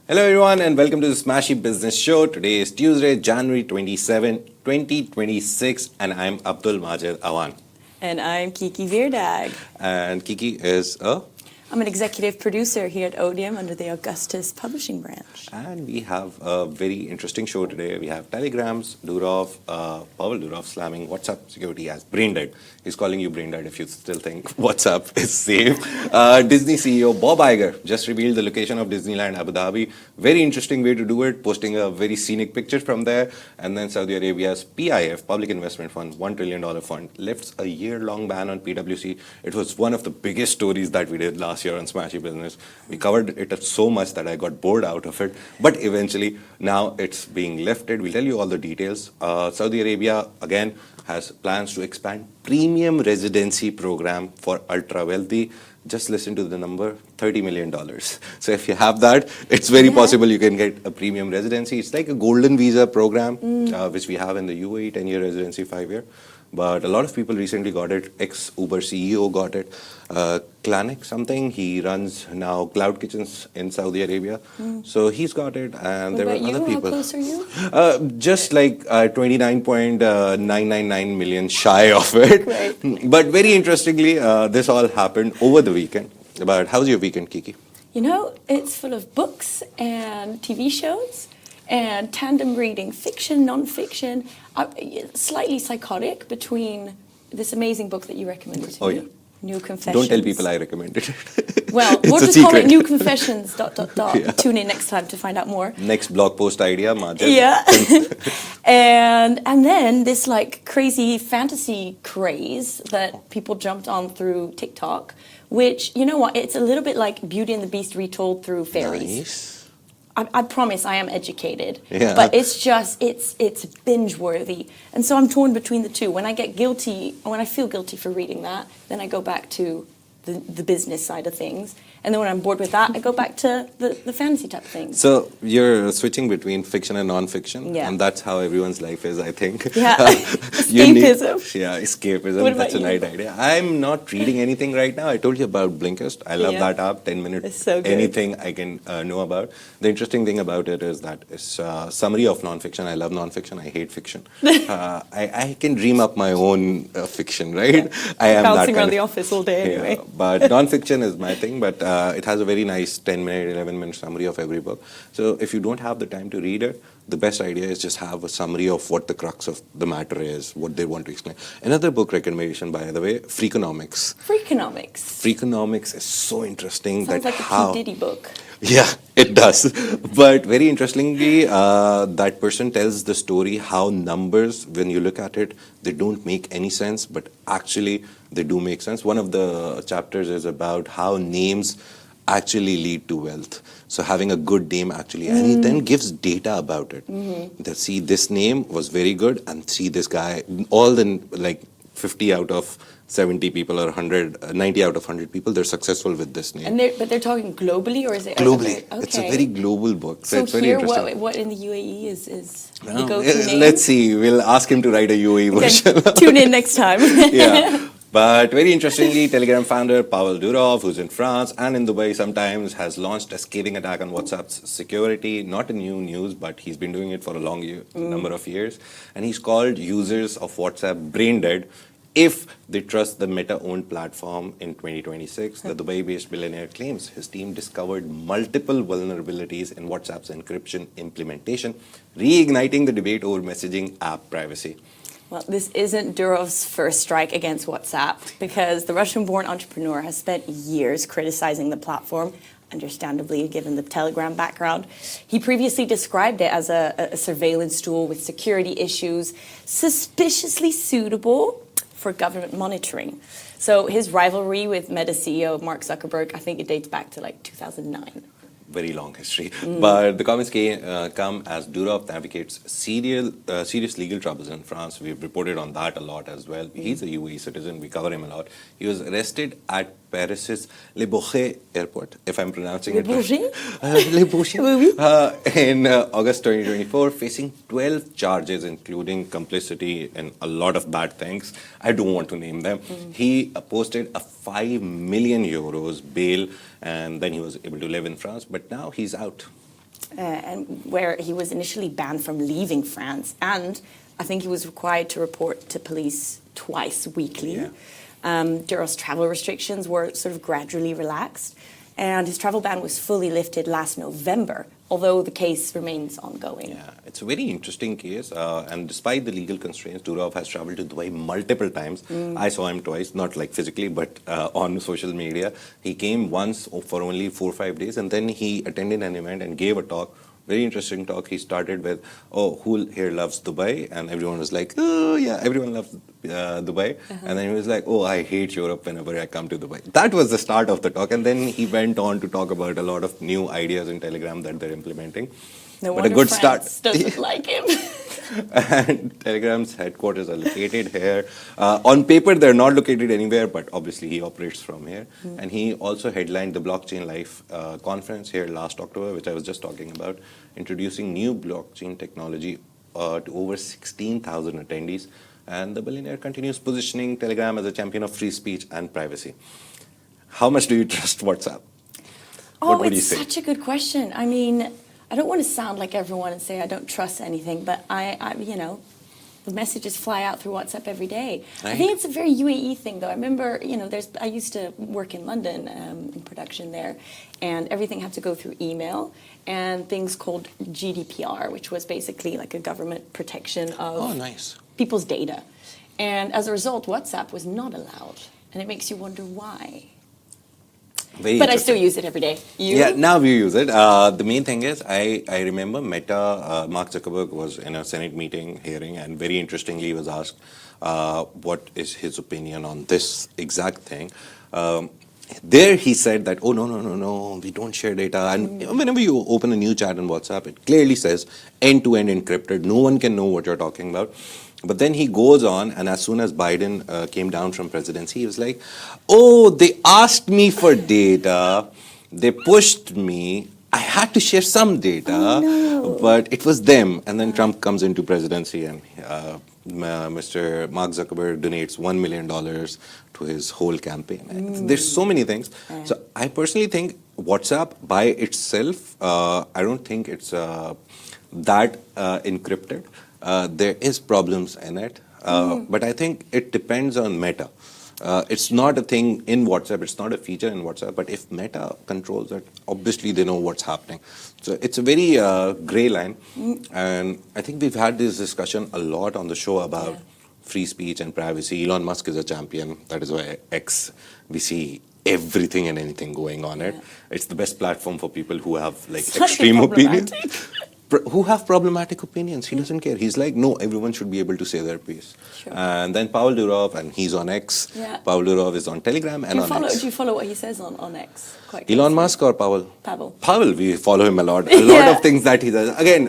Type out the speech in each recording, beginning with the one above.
Hello everyone and welcome to the Smashi Business Show. Today is Tuesday, January 27, 2026 and I'm Abdul Majid Awan. And I'm Kiki Virdag. And Kiki is I'm an executive producer here at Odium under the Augustus Publishing branch. And we have a very interesting show today. We have telegrams, Durov, Pavel Durov slamming WhatsApp security as brain dead. He's calling you brain dead if you still think WhatsApp is safe. Disney CEO Bob Iger just revealed the location of Disneyland Abu Dhabi. Very interesting way to do it, posting a very scenic picture from there. And then Saudi Arabia's PIF, Public Investment Fund, $1 trillion fund, lifts a year-long ban on PwC. It was one of the biggest stories that we did last year on Smashi Business. We covered it so much that I got bored out of it. But eventually, now it's being lifted. We'll tell you all the details. Saudi Arabia, again, has plans to expand premium residency program for ultra-wealthy. Just listen to the number, $30 million. So if you have that, it's very possible you can get a premium residency. It's like a golden visa program, which we have in the UAE, 10-year residency, 5-year. But a lot of people recently got it. Ex-Uber CEO got it. Klanik something, he runs now cloud kitchens in Saudi Arabia. So he's got it, and there were other people. How close are you? Just like 29.999 million shy of it. Right. But very interestingly, this all happened over the weekend. But how's your weekend, Kiki? You know, it's full of books and TV shows and tandem reading, fiction, non-fiction, slightly psychotic between this amazing book that you recommended to me. Yeah. New Confessions. Don't tell people I recommended it. Well, we'll just call it New Confessions, ... Yeah. Tune in next time to find out more. Next blog post idea, Majid. Yeah. and then this like crazy fantasy craze that people jumped on through TikTok, which, you know what, it's a little bit like Beauty and the Beast retold through fairies. Nice. I promise I am educated, Yeah. but it's binge worthy, and so I'm torn between the two. When I feel guilty for reading that, then I go back to the business side of things, and then when I'm bored with that, I go back to the fantasy type of things. So you're switching between fiction and non-fiction, Yeah. and that's how everyone's life is, I think. Yeah, Escapism. escapism. Escapism. What That's a about you? nice idea. I'm not reading anything right now. I told you about Blinkist. I love that app. 10 minutes. It's so good. Anything I can know about. The interesting thing about it is that it's a summary of non-fiction. I love non-fiction. I hate fiction. I can dream up my own fiction, right? Yeah. I am bouncing that around kind the of, office all day anyway. But non-fiction is my thing, but it has a very nice 10-minute, 11-minute summary of every book. So if you don't have the time to read it, the best idea is just have a summary of what the crux of the matter is, what they want to explain. Another book recommendation, by the way, Freakonomics. Freakonomics. Freakonomics is so interesting. Sounds like a P. Diddy book. Yeah, it does. But very interestingly, that person tells the story how numbers, when you look at it, they don't make any sense, but actually they do make sense. One of the chapters is about how names actually lead to wealth. So having a good name actually, and he then gives data about it. That see, this name was very good, and see this guy, all the like 50 out of 70 people or 90 out of 100 people, they're successful with this name. But they're talking globally, or is it Globally. Okay. It's a very global book. So it's very here, interesting. what in the UAE is the No, go-to name? let's see. We'll ask him to write a UAE version. Okay, tune in next time. Yeah. But very interestingly, Telegram founder Pavel Durov, who's in France and in Dubai sometimes, has launched a scathing attack on WhatsApp's security. Not a new news, but he's been doing it for a long number of years. And he's called users of WhatsApp brain dead if they trust the Meta-owned platform in 2026. The Dubai-based billionaire claims his team discovered multiple vulnerabilities in WhatsApp's encryption implementation, reigniting the debate over messaging app privacy. Well, this isn't Durov's first strike against WhatsApp, because the Russian-born entrepreneur has spent years criticizing the platform, understandably given the Telegram background. He previously described it as a surveillance tool with security issues, suspiciously suitable for government monitoring. So his rivalry with Meta CEO Mark Zuckerberg, I think it dates back to like 2009. Very long history. But the comments come as Durov navigates serious legal troubles in France. We've reported on that a lot as well. He's a UAE citizen. We cover him a lot. He was arrested at Paris's Le Bourget airport, if I'm pronouncing it right. Le Bourget. In August 2024, facing 12 charges, including complicity in a lot of bad things. I don't want to name them. He posted a 5 million euros bail, and then he was able to live in France. But now he's out. and where he was initially banned from leaving France, and I think he was required to report to police twice weekly. Yeah. Durov's travel restrictions were sort of gradually relaxed, and his travel ban was fully lifted last November, although the case remains ongoing. Yeah, it's a very interesting case. And despite the legal constraints, Durov has traveled to Dubai multiple times. I saw him twice, not like physically, but on social media. He came once for only 4 or 5 days, and then he attended an event and gave a talk. Very interesting talk. He started with, "Oh, who here loves Dubai?" And everyone was like, "Oh, yeah, everyone loves Dubai." And then he was like, "Oh, I hate Europe whenever I come to Dubai." That was the start of the talk. And then he went on to talk about a lot of new ideas in Telegram that they're implementing. No But wonder a good France start. doesn't like him. And Telegram's headquarters are located here. On paper, they're not located anywhere, but obviously he operates from here. And he also headlined the Blockchain Life conference here last October, which I was just talking about, introducing new blockchain technology to over 16,000 attendees. And the billionaire continues positioning Telegram as a champion of free speech and privacy. How much do you trust WhatsApp? What would you It's say? such a good question. I mean, I don't want to sound like everyone and say I don't trust anything, but the messages fly out through WhatsApp every day. I Right. think it's a very UAE thing, though. I remember, I used to work in London in production there, and everything had to go through email and things called GDPR, which was basically like a government protection of Oh, nice. people's data. And as a result, WhatsApp was not allowed, and it makes you wonder why. Very But I interesting. still use it every day. You? Yeah, now we use it. The main thing is, I remember Mark Zuckerberg was in a Senate meeting hearing, and very interestingly, he was asked what is his opinion on this exact thing. There he said that, oh, no, we don't share data. And whenever you open a new chat on WhatsApp, it clearly says end-to-end encrypted. No one can know what you're talking about. But then he goes on, and as soon as Biden came down from presidency, he was like, oh, they asked me for data. They pushed me. I had to share some data, but it was them. And then Trump comes into presidency, and Mr. Mark Zuckerberg donates $1 million to his whole campaign. And there's so many things. So I personally think WhatsApp by itself, I don't think it's that encrypted. There is problems in it, but I think it depends on Meta. It's not a thing in WhatsApp, it's not a feature in WhatsApp, but if Meta controls it, obviously they know what's happening. So it's a very gray line, and I think we've had this discussion a lot on the show about free speech and privacy. Elon Musk is a champion. That is why X, we see everything and anything going on it. It's the best platform for people who have like Slightly extreme opinions. problematic. Who have problematic opinions. He doesn't care. He's like, no, everyone should be able to say their piece. Sure. And then Pavel Durov, and he's on X. Yeah. Pavel Durov is on Telegram and Do you on follow? X. Do you follow what he says on X? Quite Elon closely? Musk or Pavel? Pavel. Pavel, we follow him a lot. A lot of things that he does. Again,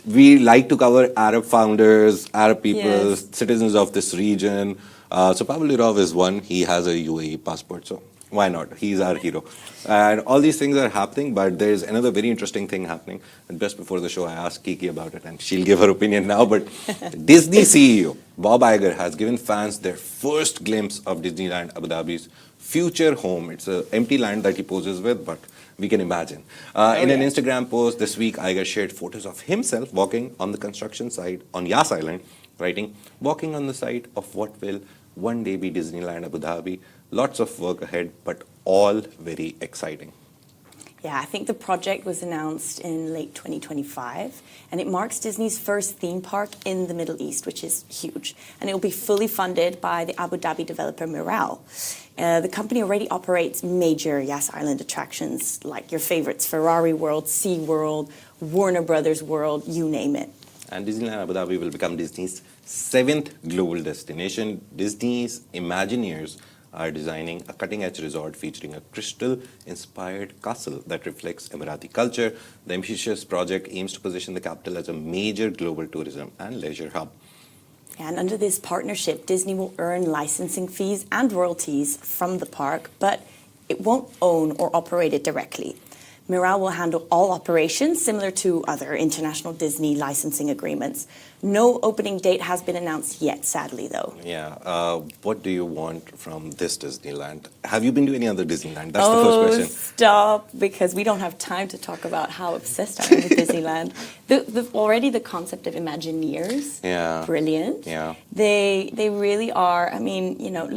we like to cover Arab founders, Arab people, Yes. citizens of this region. So Pavel Durov is one. He has a UAE passport, so why not? He's our hero. And all these things are happening, but there's another very interesting thing happening. And just before the show, I asked Kiki about it, and she'll give her opinion now. But Disney CEO Bob Iger has given fans their first glimpse of Disneyland Abu Dhabi's future home. It's an empty land that he poses with, but we can imagine. In an Instagram post this week, Iger shared photos of himself walking on the construction site on Yas Island, writing, walking on the site of what will one day be Disneyland Abu Dhabi. Lots of work ahead, but all very exciting. Yeah, I think the project was announced in late 2025, and it marks Disney's first theme park in the Middle East, which is huge. And it will be fully funded by the Abu Dhabi developer Miral. The company already operates major Yas Island attractions like your favorites, Ferrari World, Sea World, Warner Brothers World, you name it. And Disneyland Abu Dhabi will become Disney's 7th global destination. Disney's Imagineers are designing a cutting-edge resort featuring a crystal-inspired castle that reflects Emirati culture. The ambitious project aims to position the capital as a major global tourism and leisure hub. And under this partnership, Disney will earn licensing fees and royalties from the park, but it won't own or operate it directly. Miral will handle all operations, similar to other international Disney licensing agreements. No opening date has been announced yet, sadly, though. Yeah. What do you want from this Disneyland? Have you been to any other Disneyland? That's the first question. stop because we don't have time to talk about how obsessed I am with Disneyland. Already the concept of Imagineers, brilliant. Yeah. They really are. I mean,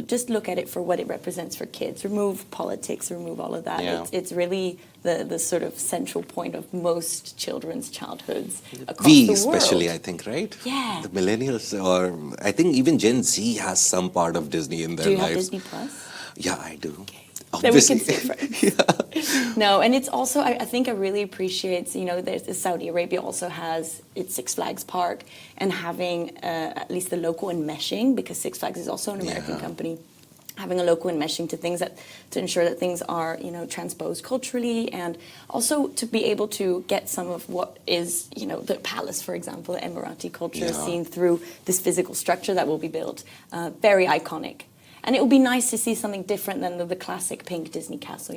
just look at it for what it represents for kids. Remove politics, remove all of that. Yeah. It's really the sort of central point of most children's childhoods across We the world. especially, I think, right? Yeah. The millennials, or I think even Gen Z has some part of Disney in their Do you lives. have Disney Plus? Yeah, I do. Okay. Obviously. Then we can stay friends. No, and it's also, I think I really appreciate, Saudi Arabia also has its Six Flags park, and having at least the local enmeshing, because Six Flags is also an American company, having a local enmeshing to ensure that things are, transposed culturally, and also to be able to get some of what is, the palace, for example, the Emirati culture seen through this physical structure that will be built. Very iconic. And it would be nice to see something different than the classic pink Disney castle,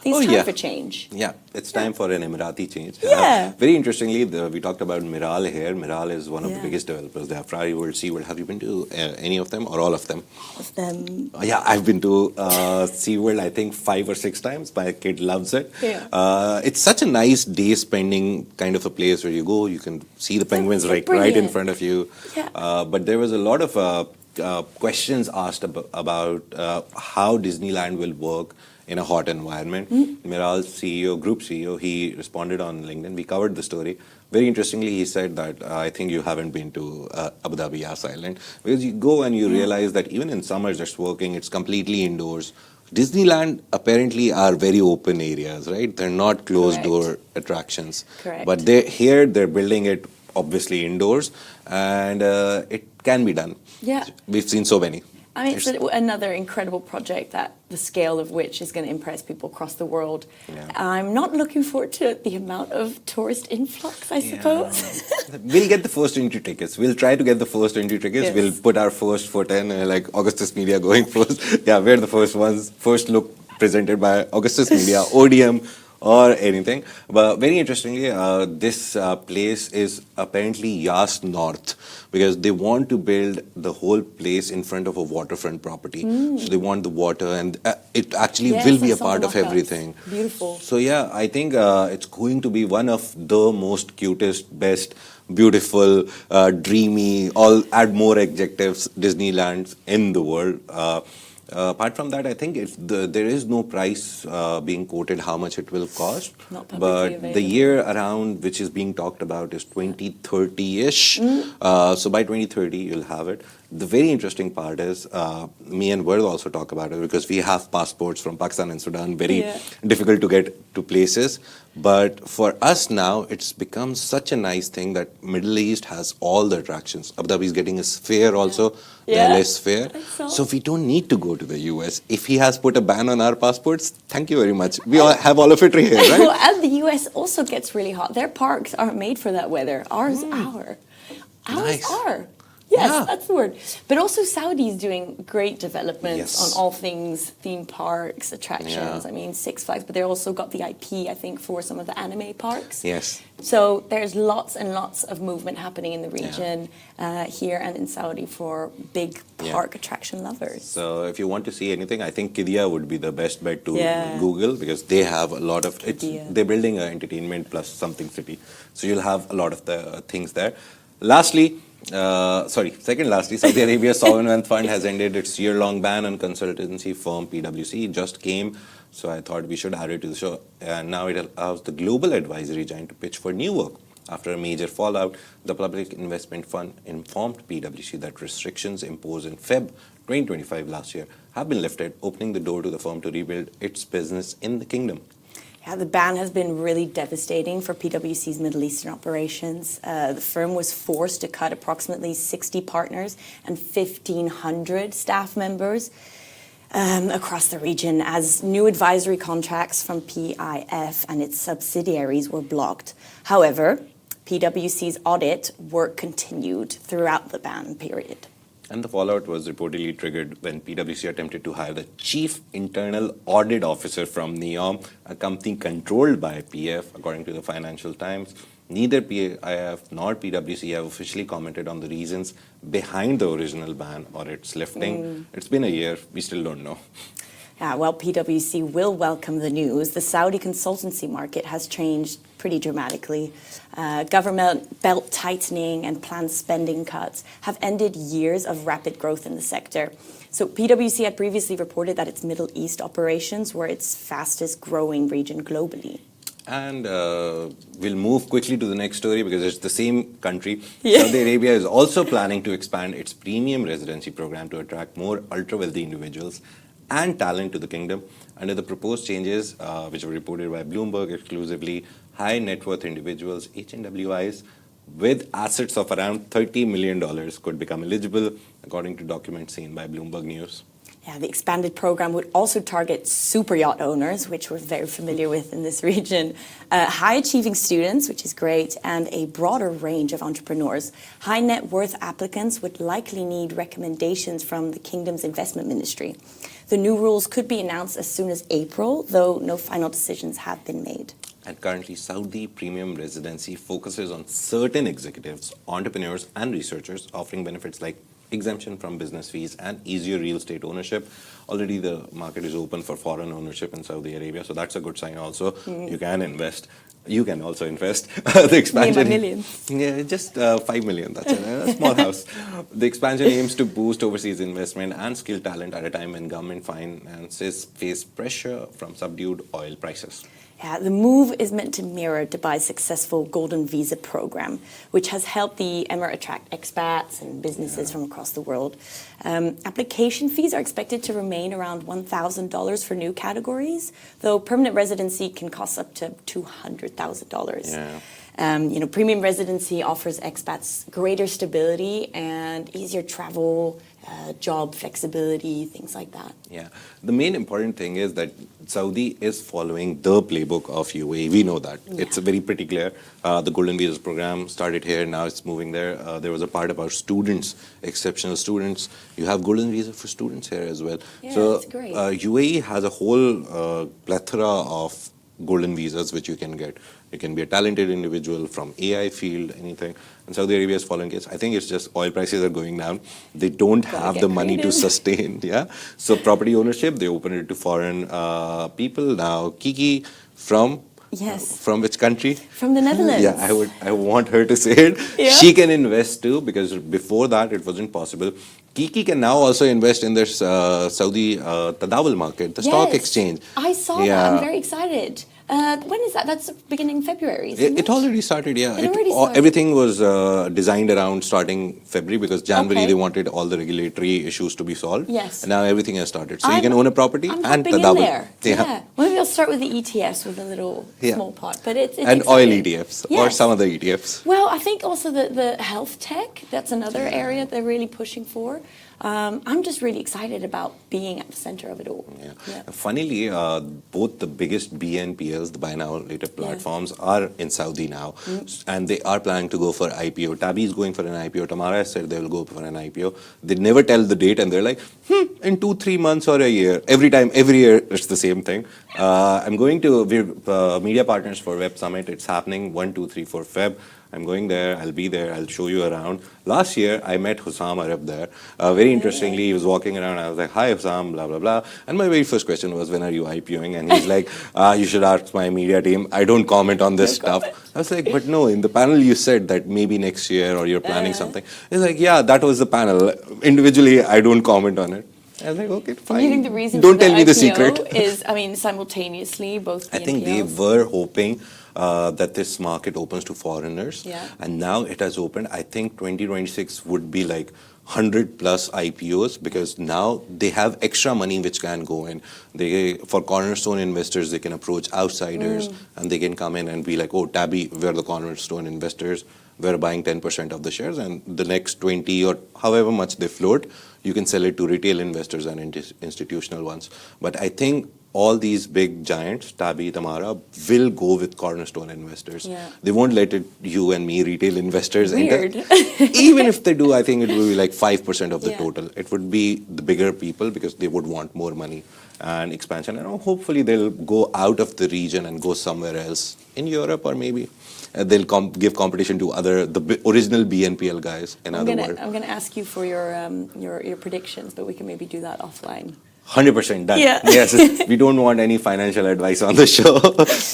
It's time for change. Yeah, it's time for an Emirati change. Yeah. Very interestingly, we talked about Miral here. Miral is one of the biggest developers. They have Ferrari World, SeaWorld. Have you been to any of them or all of them? Of them. Yeah, I've been to SeaWorld, I think 5 or 6 times. My kid loves it. Yeah. It's such a nice day spending kind of a place where you go, you can see the penguins right in front of you. Yeah. But there was a lot of questions asked about how Disneyland will work in a hot environment. Miral's CEO, group CEO, he responded on LinkedIn. We covered the story. Very interestingly, he said that I think you haven't been to Abu Dhabi Yas Island, because you go and you realize that even in summer just working, it's completely indoors. Disneyland apparently are very open areas, right? They're not closed door attractions. Correct. But they're building it obviously indoors, and it can be done. Yeah. We've seen so many. I mean, it's another incredible project that the scale of which is going to impress people across the world. Yeah. I'm not looking forward to the amount of tourist influx, I suppose. We'll get the first entry tickets. We'll try to get the first entry tickets. Yes. We'll put our first foot in, like Augustus Media going first. Yeah, we're the first ones. First look presented by Augustus Media, ODM, or anything. But very interestingly, this place is apparently Yas North, because they want to build the whole place in front of a waterfront property. So they want the water, and it actually will be a part of everything. Beautiful. So yeah, I think it's going to be one of the most cutest, best, beautiful, dreamy, all add more adjectives, Disneylands in the world. Apart from that, I think there is no price being quoted how much it will cost. Not publicly but available. the year around which is being talked about is 2030-ish. So by 2030, you'll have it. The very interesting part is, me and Vard also talk about it, because we have passports from Pakistan and Sudan, very difficult to get to places. But for us now, it's become such a nice thing that Middle East has all the attractions. Abu Dhabi is getting a sphere also, the LA sphere. So we don't need to go to the US. If he has put a ban on our passports, thank you very much. We all have all of it right here, right? Well, and the US also gets really hot. Their parks aren't made for that weather. Ours are. Ours are. Yes, that's the word. But also Saudi is doing great developments on all things theme parks, attractions. I mean, Six Flags, but they also got the IP, I think, for some of the anime parks. Yes. So there's lots and lots of movement happening in the region here and in Saudi for big park attraction lovers. So if you want to see anything, I think Qiddiya would be the best bet to Google, because they have a lot of they're building an entertainment plus something city. So you'll have a lot of the things there. Lastly, second lastly, Saudi Arabia's Sovereign Wealth Fund has ended its year-long ban on consultancy firm PwC. It just came, so I thought we should add it to the show. And now it allows the global advisory giant to pitch for new work. After a major fallout, the Public Investment Fund informed PwC that restrictions imposed in Feb 2025 last year have been lifted, opening the door to the firm to rebuild its business in the kingdom. Yeah, the ban has been really devastating for PwC's Middle Eastern operations. The firm was forced to cut approximately 60 partners and 1,500 staff members across the region as new advisory contracts from PIF and its subsidiaries were blocked. However, PwC's audit work continued throughout the ban period. And the fallout was reportedly triggered when PwC attempted to hire the Chief Internal Audit Officer from NEOM, a company controlled by PF, according to the Financial Times. Neither PIF nor PwC have officially commented on the reasons behind the original ban or its lifting. It's been a year, we still don't know. Well, PwC will welcome the news. The Saudi consultancy market has changed pretty dramatically. Government belt tightening and planned spending cuts have ended years of rapid growth in the sector. So PwC had previously reported that its Middle East operations were its fastest growing region globally. And we'll move quickly to the next story because it's the same country. Yeah. Saudi Arabia is also planning to expand its premium residency program to attract more ultra-wealthy individuals and talent to the kingdom. Under the proposed changes, which were reported by Bloomberg exclusively, high net worth individuals, HNWIs, with assets of around $30 million could become eligible, according to documents seen by Bloomberg News. Yeah, the expanded program would also target super yacht owners, which we're very familiar with in this region, high-achieving students, which is great, and a broader range of entrepreneurs. High net worth applicants would likely need recommendations from the kingdom's investment ministry. The new rules could be announced as soon as April, though no final decisions have been made. And currently, Saudi Premium Residency focuses on certain executives, entrepreneurs, and researchers, offering benefits like exemption from business fees and easier real estate ownership. Already the market is open for foreign ownership in Saudi Arabia, so that's a good sign also. You can invest. You can also invest. The expansion... millions. Yeah, just 5 million, that's a small house. The expansion aims to boost overseas investment and skilled talent at a time when government finances face pressure from subdued oil prices. Yeah, the move is meant to mirror Dubai's successful Golden Visa program, which has helped the Emirate attract expats and businesses from across the world. Application fees are expected to remain around $1,000 for new categories, though permanent residency can cost up to $200,000. Yeah. Premium residency offers expats greater stability and easier travel, job flexibility, things like that. Yeah. The main important thing is that Saudi is following the playbook of UAE. We know that. Yeah. It's very pretty clear. The Golden Visas program started here, now it's moving there. There was a part about students, exceptional students. You have Golden Visa for students here as well. Yeah, so that's great. UAE has a whole plethora of Golden Visas which you can get. You can be a talented individual from AI field, anything. And Saudi Arabia is following it. I think it's just oil prices are going down. They don't have the money to sustain. Yeah. So property ownership, they opened it to foreign people. Now Kiki from which country? From the Netherlands. Yeah, I want her to say it. Yeah. She can invest too, because before that it wasn't possible. Kiki can now also invest in this Saudi Tadawul market, the stock exchange. I saw that. I'm very excited. When is that? That's beginning February, isn't it? It already started, yeah. It already started. Everything was designed around starting February, because January they wanted all the regulatory issues to be solved. Yes. And now everything has started. So you can own a property and Tadawul. Yeah. Yeah. Well, maybe I'll start with the ETFs with a little small pot. But it's and exciting. Oil ETFs or some other ETFs. Well, I think also the health tech, that's another area they're really pushing for. I'm just really excited about being at the center of it all. Yeah. Funnily, both the biggest BNPLs, the buy now later platforms, are in Saudi now, and they are planning to go for IPO. Tabi is going for an IPO. Tamara has said they will go for an IPO. They never tell the date, and they're like, in 2-3 months or a year. Every year, it's the same thing. I'm going to media partners for Web Summit. It's happening 1, 2, 3, 4 Feb. I'm going there, I'll be there, I'll show you around. Last year, I met Hussam Arab there. Very interestingly, he was walking around, I was like, hi Hussam, blah, blah, blah. And my very first question was, when are you IPOing? And he's like, you should ask my media team. I don't comment on this stuff. I was like, but no, in the panel you said that maybe next year or you're planning something. He's like, yeah, that was the panel. Individually, I don't comment on it. I was like, okay, fine. Do you think the reason don't for tell the me IPO the secret is, simultaneously both BNPLs? I think they were hoping that this market opens to foreigners. Yeah. And now it has opened. I think 2026 would be like 100 plus IPOs, because now they have extra money which can go in. For cornerstone investors, they can approach outsiders and they can come in and be like, oh, Tabi, we're the cornerstone investors. We're buying 10% of the shares, and the next 20 or however much they float, you can sell it to retail investors and institutional ones. But I think all these big giants, Tabi, Tamara, will go with cornerstone investors. Yeah. They won't let you and me, retail investors, enter. Even if they do, I think it will be like 5% of the total. It would be the bigger people, because they would want more money and expansion. And hopefully they'll go out of the region and go somewhere else in Europe, or maybe they'll give competition to the original BNPL guys in other words. I'm going to ask you for your predictions, but we can maybe do that offline. 100% done. Yeah. Yes, we don't want any financial advice on the show.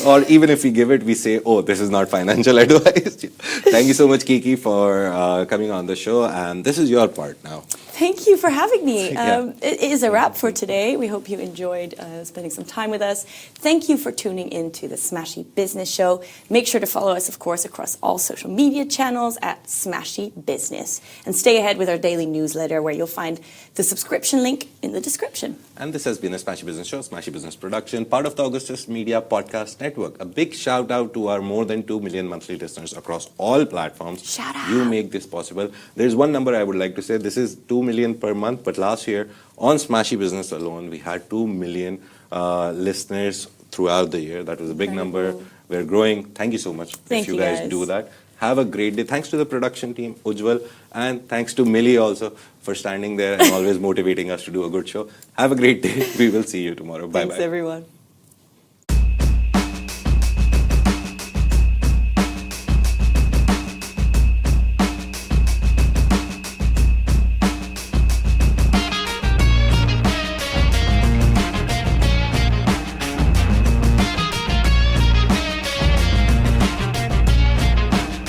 Or even if we give it, we say, oh, this is not financial advice. Thank you so much, Kiki, for coming on the show. And this is your part now. Thank you for having me. Yeah. It is a wrap for today. We hope you enjoyed spending some time with us. Thank you for tuning in to the Smashi Business Show. Make sure to follow us, of course, across all social media channels at Smashi Business. And stay ahead with our daily newsletter, where you'll find the subscription link in the description. And this has been a Smashi Business Show, Smashi Business production, part of the Augustus Media Podcast Network. A big shout out to our more than 2 million monthly listeners across all platforms. Shout out. You make this possible. There's one number I would like to say. This is 2 million per month, but last year on Smashi Business alone, we had 2 million listeners throughout the year. That was a big number. We're growing. Thank you so much Thank if you you guys guys. do that. Have a great day. Thanks to the production team, Ujjwal, and thanks to Millie also for standing there and always motivating us to do a good show. Have a great day. We will see you tomorrow. Bye-bye. Thanks, everyone.